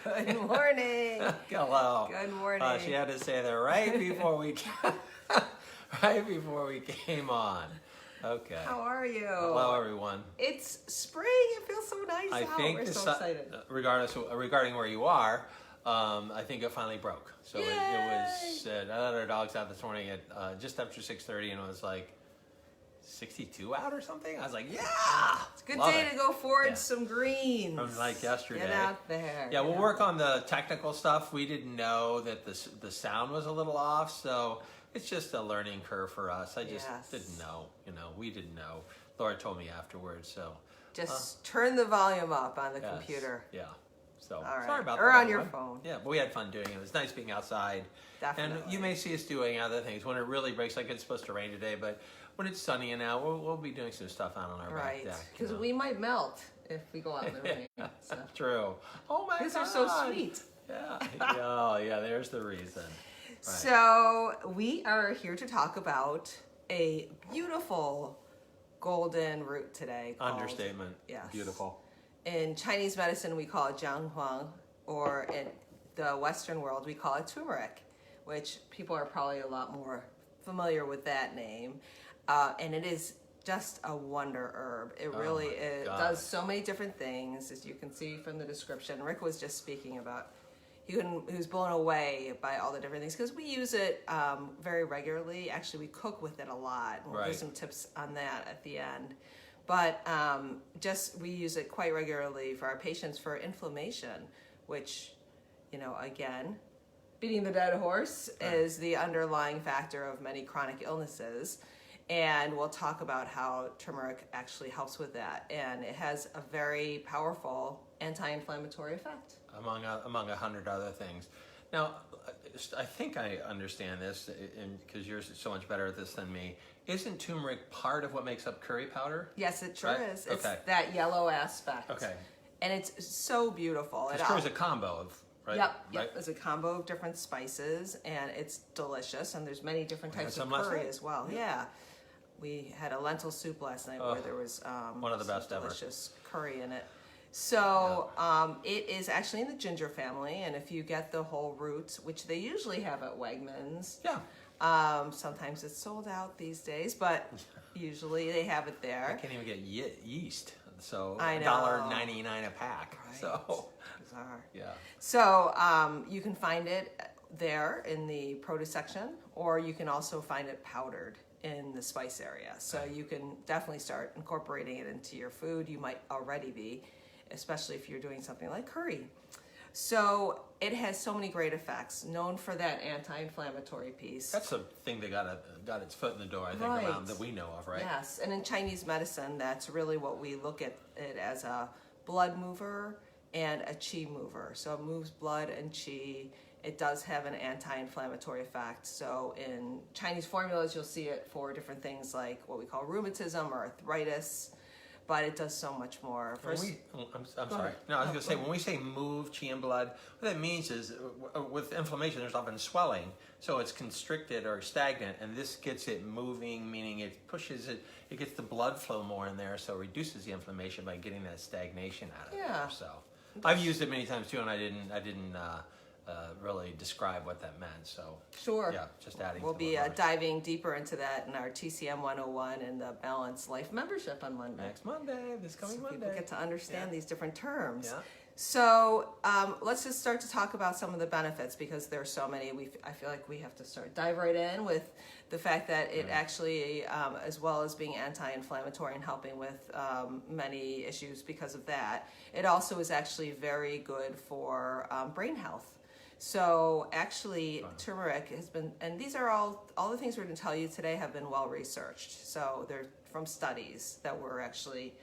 Good morning. Hello. Good morning. She had to say that right before we right before we came on. Okay. How are you? Hello, everyone. It's spring. It feels so nice I out. think We're so excited. regarding where you are, I think it finally broke. So it was. I let our dogs out this morning at just after 6:30, and it was like 62 out or something. I was like, yeah, it's a good day to go forage some greens. From like yesterday. Get out there. Yeah, we'll work on the technical stuff. We didn't know that the sound was a little off, so it's just a learning curve for us. I just didn't know. We didn't know. Laura told me afterwards, so. Just turn the volume up on the computer. Yeah. So right. sorry about that. Or on your phone. Yeah, but we had fun doing it. It was nice being outside. Definitely. And you may see us doing other things when it really breaks. Like it's supposed to rain today, but when it's sunny and out, we'll be doing some stuff out on our back deck. Because we might melt if we go out in the rain. So. True. Oh my God. Because they're so sweet. Yeah. Oh yeah. There's the reason. Right. So we are here to talk about a beautiful golden root today. Understatement. Yes. Beautiful. In Chinese medicine, we call it Jiang, Huang, or in the Western world, we call it turmeric, which people are probably a lot more familiar with that name. And it is just a wonder herb. It really does so many different things, as you can see from the description. Rick was just speaking about, he was blown away by all the different things, because we use it very regularly. Actually, we cook with it a lot. We'll do some tips on that at the end. But we use it quite regularly for our patients for inflammation, which, again, beating the dead horse is the underlying factor of many chronic illnesses. And we'll talk about how turmeric actually helps with that. And it has a very powerful anti-inflammatory effect. Among 100 other things. Now, I think I understand this, because you're so much better at this than me. Isn't turmeric part of what makes up curry powder? Yes, it sure is. It's that yellow aspect. Okay. And it's so beautiful. It's sure is a combo of, right? Yep. It's a combo of different spices, and it's delicious. And there's many different types of curry as well. Yeah. We had a lentil soup last night where there was one of the best delicious curry in it. So it is actually in the ginger family, and if you get the whole root, which they usually have at Wegmans, sometimes it's sold out these days, but usually they have it there. I can't even get yeast, so I know. $1.99 a pack. Right. So bizarre. Yeah. So you can find it there in the produce section, or you can also find it powdered in the spice area. So you can definitely start incorporating it into your food. You might already be, especially if you're doing something like curry. So it has so many great effects, known for that anti-inflammatory piece. That's the thing that got its foot in the door, I think, around that we know of, right? Yes, and in Chinese medicine, that's really what we look at it as: a blood mover and a qi mover. So it moves blood and qi. It does have an anti-inflammatory effect. So in Chinese formulas, you'll see it for different things like what we call rheumatism or arthritis, but it does so much more. I'm sorry. No, I was going to say, when we say move qi and blood, what that means is with inflammation, there's often swelling. So it's constricted or stagnant, and this gets it moving, meaning it pushes it, it gets the blood flow more in there, so it reduces the inflammation by getting that stagnation out of there. So I've used it many times too, and I didn't really describe what that meant. So just adding. We'll be diving deeper into that in our TCM 101 and the Balanced Life membership on Monday. Next Monday, this coming Monday. People get to understand these different terms. Yeah. So let's just start to talk about some of the benefits, because there's so many. I feel like we have to dive right in with the fact that it actually, as well as being anti-inflammatory and helping with many issues because of that, it also is actually very good for brain health. So actually, turmeric has been, and these are all the things we're going to tell you today have been well researched. So they're from studies that we're actually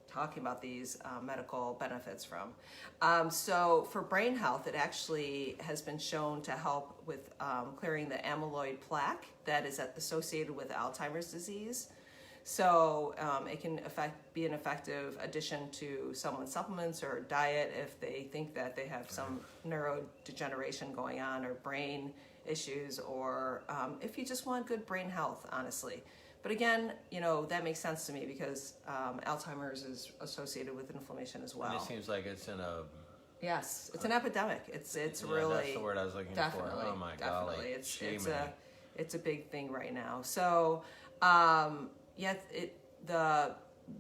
talking about these medical benefits from. So for brain health, it actually has been shown to help with clearing the amyloid plaque that is associated with Alzheimer's disease. So it can be an effective addition to someone's supplements or diet if they think that they have some neurodegeneration going on or brain issues, or if you just want good brain health, honestly. But again, that makes sense to me because Alzheimer's is associated with inflammation as well. And it seems like it's in a Yes, it's an epidemic. It's really, that's the word I was looking definitely, for. Oh my definitely. golly, It's a big thing right now. So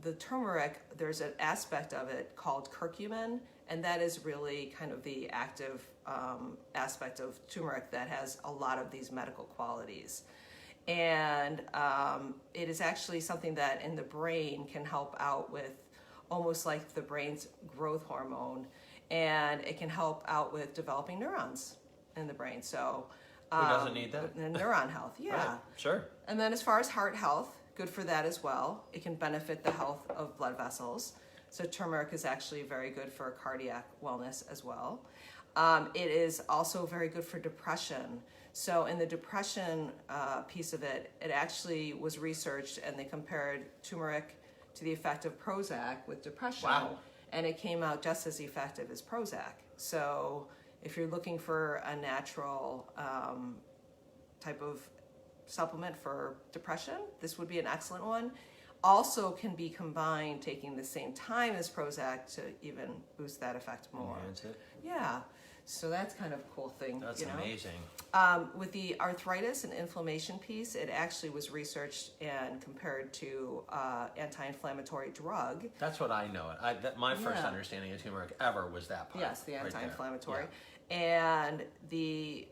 the turmeric, there's an aspect of it called curcumin, and that is really kind of the active aspect of turmeric that has a lot of these medical qualities. And it is actually something that in the brain can help out with almost like the brain's growth hormone, and it can help out with developing neurons in the brain. So who doesn't need that? And neuron health, yeah. Right. Sure. And then as far as heart health, good for that as well. It can benefit the health of blood vessels. So turmeric is actually very good for cardiac wellness as well. It is also very good for depression. So in the depression piece of it, it actually was researched, and they compared turmeric to the effect of Prozac with depression. Wow. And it came out just as effective as Prozac. So if you're looking for a natural type of supplement for depression, this would be an excellent one. Also can be combined taking the same time as Prozac to even boost that effect more. Enhance it. Yeah. So that's kind of a cool thing. That's amazing. With the arthritis and inflammation piece, it actually was researched and compared to anti-inflammatory drug. That's what I know. My first understanding of turmeric ever was that part. Yes, the anti-inflammatory. Right. And the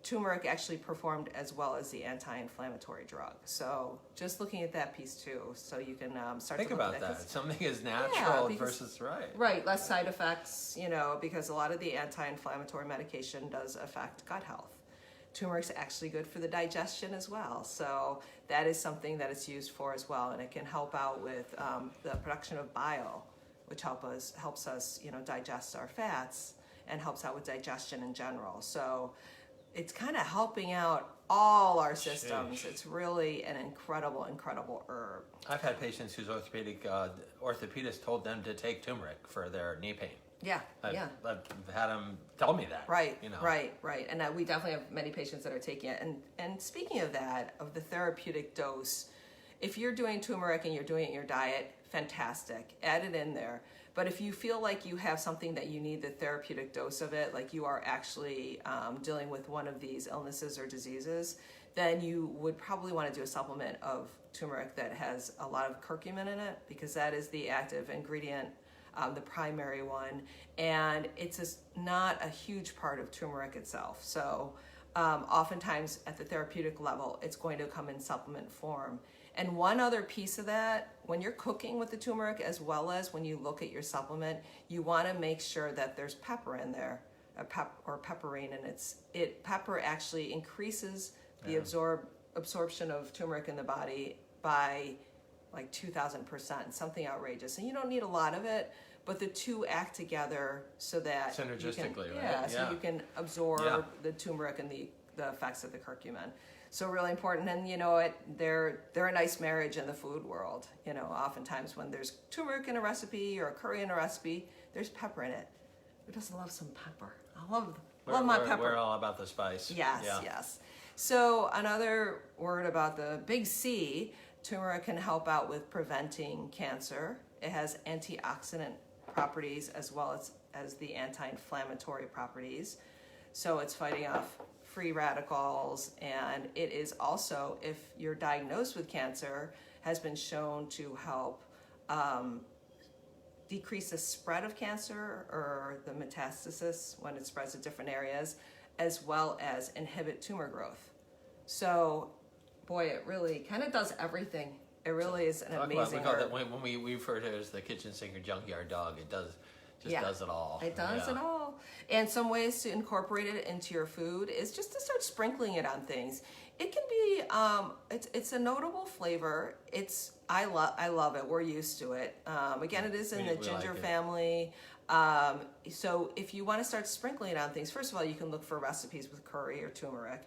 turmeric actually performed as well as the anti-inflammatory drug. So just looking at that piece too, so you can start Think to look about at that. Something is natural versus right, less side effects, because a lot of the anti-inflammatory medication does affect gut health. Turmeric's actually good for the digestion as well, so that is something that it's used for as well, and it can help out with the production of bile, which helps us digest our fats and helps out with digestion in general. So it's kind of helping out all our systems. Sheesh. It's really an incredible herb. I've had patients whose orthopedist told them to take turmeric for their knee pain. Yeah, I've had them tell me that. Right. And we definitely have many patients that are taking it. And speaking of that, of the therapeutic dose, if you're doing turmeric and you're doing it in your diet, fantastic. Add it in there. But if you feel like you have something that you need the therapeutic dose of it, like you are actually dealing with one of these illnesses or diseases, then you would probably want to do a supplement of turmeric that has a lot of curcumin in it, because that is the active ingredient, the primary one, and it's not a huge part of turmeric itself. So oftentimes at the therapeutic level, it's going to come in supplement form. And one other piece of that, when you're cooking with the turmeric, as well as when you look at your supplement, you want to make sure that there's pepper in there, or pepperine, and pepper actually increases the absorption of turmeric in the body by like 2,000%, something outrageous. And you don't need a lot of it, but the two act together so that synergistically, so you can absorb the turmeric and the effects of the curcumin. So really important, and they're a nice marriage in the food world. Oftentimes when there's turmeric in a recipe or a curry in a recipe, there's pepper in it. Who doesn't love some pepper? I love my pepper. We're all about the spice. Yes. So another word about the big C, turmeric can help out with preventing cancer. It has antioxidant properties as well as the anti-inflammatory properties. So it's fighting off free radicals, and it is also, if you're diagnosed with cancer, has been shown to help decrease the spread of cancer or the metastasis when it spreads to different areas, as well as inhibit tumor growth. So, boy, it really kind of does everything. It really is an amazing herb. When we refer to it as the kitchen sink or junkyard dog, it does it all. It does it all. And some ways to incorporate it into your food is just to start sprinkling it on things. It can be, it's a notable flavor. I love it. We're used to it. Again, it is in the ginger family. So if you want to start sprinkling it on things, first of all, you can look for recipes with curry or turmeric,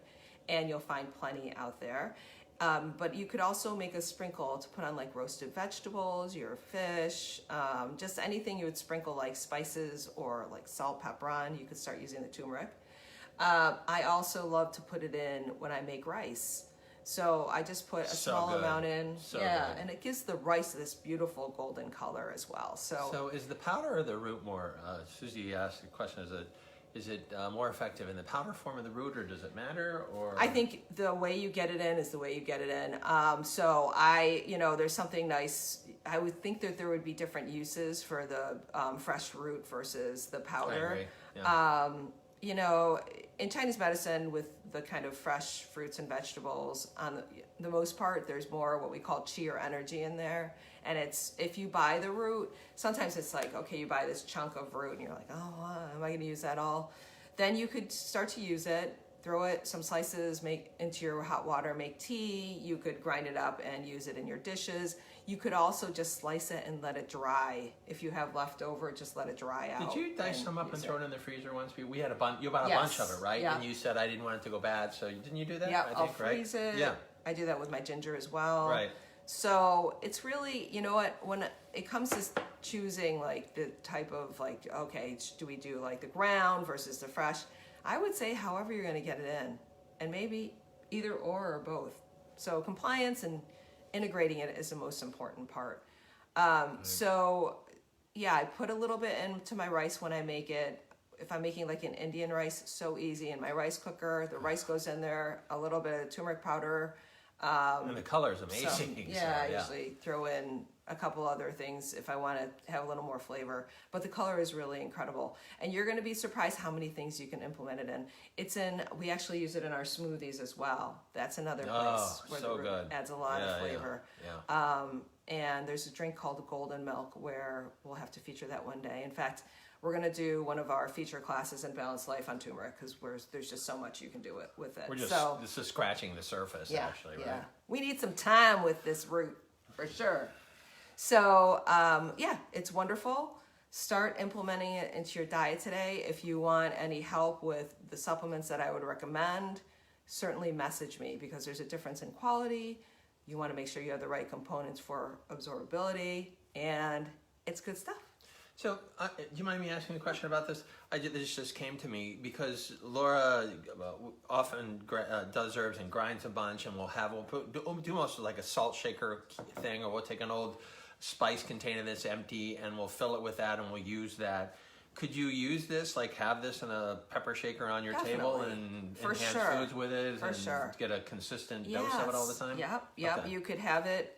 and you'll find plenty out there. But you could also make a sprinkle to put on like roasted vegetables, your fish, just anything you would sprinkle like spices or like salt, pepper on. You could start using the turmeric. I also love to put it in when I make rice. So I just put a So small good. amount in. So yeah, good. and it gives the rice this beautiful golden color as well. So is the powder or the root more? Susie asked the question: is it more effective in the powder form of the root, or does it matter? Or I think the way you get it in is the way you get it in. So there's something nice. I would think that there would be different uses for the fresh root versus the powder. I agree. Yeah. In Chinese medicine, with the kind of fresh fruits and vegetables, on the most part, there's more what we call qi or energy in there. And it's, if you buy the root, sometimes it's like, okay, you buy this chunk of root and you're like, oh, am I going to use that all? Then you could start to use it, throw it, some slices, make into your hot water, make tea. You could grind it up and use it in your dishes. You could also just slice it and let it dry. If you have leftover, just let it dry out. Did you dice some up and throw it in the freezer once? We had a bunch. You bought a Yes. bunch of it, right? Yeah. And you said I didn't want it to go bad, so didn't you do that? Yeah, I I'll think, freeze right? it. Yeah. I do that with my ginger as well. Right. So it's really, you know what, when it comes to choosing like the type of like, okay, do we do like the ground versus the fresh? I would say however you're going to get it in, and maybe either or both. So compliance and integrating it is the most important part. So yeah, I put a little bit into my rice when I make it. If I'm making like an Indian rice, so easy in my rice cooker. The rice goes in there, a little bit of turmeric powder. And the color is amazing. I usually throw in a couple other things if I want to have a little more flavor. But the color is really incredible. And you're going to be surprised how many things you can implement it in. We actually use it in our smoothies as well. That's another place where so the root good. adds a lot of flavor. Yeah. And there's a drink called golden milk where we'll have to feature that one day. In fact, we're going to do one of our feature classes in Balanced Life on turmeric because there's just so much you can do with it. We're just this is scratching the surface, actually, right? Yeah. We need some time with this root for sure. So, it's wonderful. Start implementing it into your diet today. If you want any help with the supplements that I would recommend, certainly message me because there's a difference in quality. You want to make sure you have the right components for absorbability, and it's good stuff. So, do you mind me asking a question about this? This just came to me because Laura often does herbs and grinds a bunch, and we'll do most like a salt shaker thing, or we'll take an old spice container that's empty and we'll fill it with that and we'll use that. Could you use this, like have this in a pepper shaker on your table and enhance foods with it get a consistent dose of it all the time? Yep. Okay. You could have it,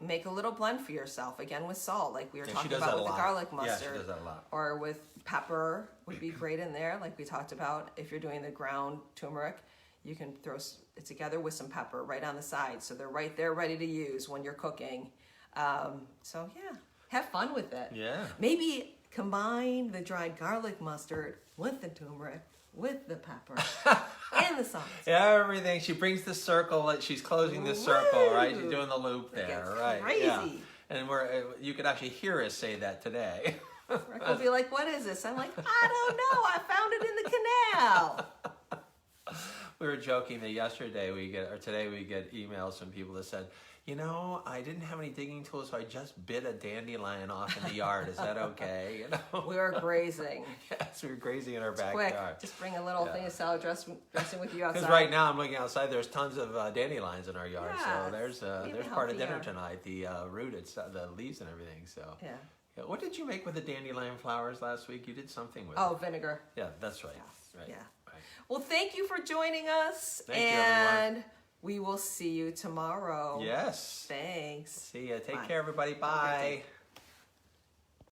make a little blend for yourself, again with salt, like we were talking about with the garlic mustard. Yeah, she does that a lot. Or with pepper would be great in there, like we talked about. If you're doing the ground turmeric, you can throw it together with some pepper right on the side. So they're right there ready to use when you're cooking. Have fun with it. Yeah. Maybe combine the dried garlic mustard with the turmeric, with the pepper, and the salt. Everything. She brings the circle. She's closing the circle, right? She's doing the loop there, right? Crazy. Yeah. And you could actually hear us say that today. Rick will be like, "What is this?" I'm like, "I don't know. I found it in the canal." We were joking that today we get emails from people that said, I didn't have any digging tools, so I just bit a dandelion off in the yard. Is that okay? We were grazing. Yes, we were grazing in our backyard. Quick, just bring a little thing of salad dressing with you outside. Because right now I'm looking outside. There's tons of dandelions in our yard. Yeah, so there's part of dinner tonight. The root, the leaves and everything. So yeah. What did you make with the dandelion flowers last week? You did something with it. Vinegar. Yeah, that's right. Yes. Right. Yeah. Right. Well, thank you for joining us. Thank you, everyone. And we will see you tomorrow. Yes. Thanks. See ya. Take care, everybody. Bye.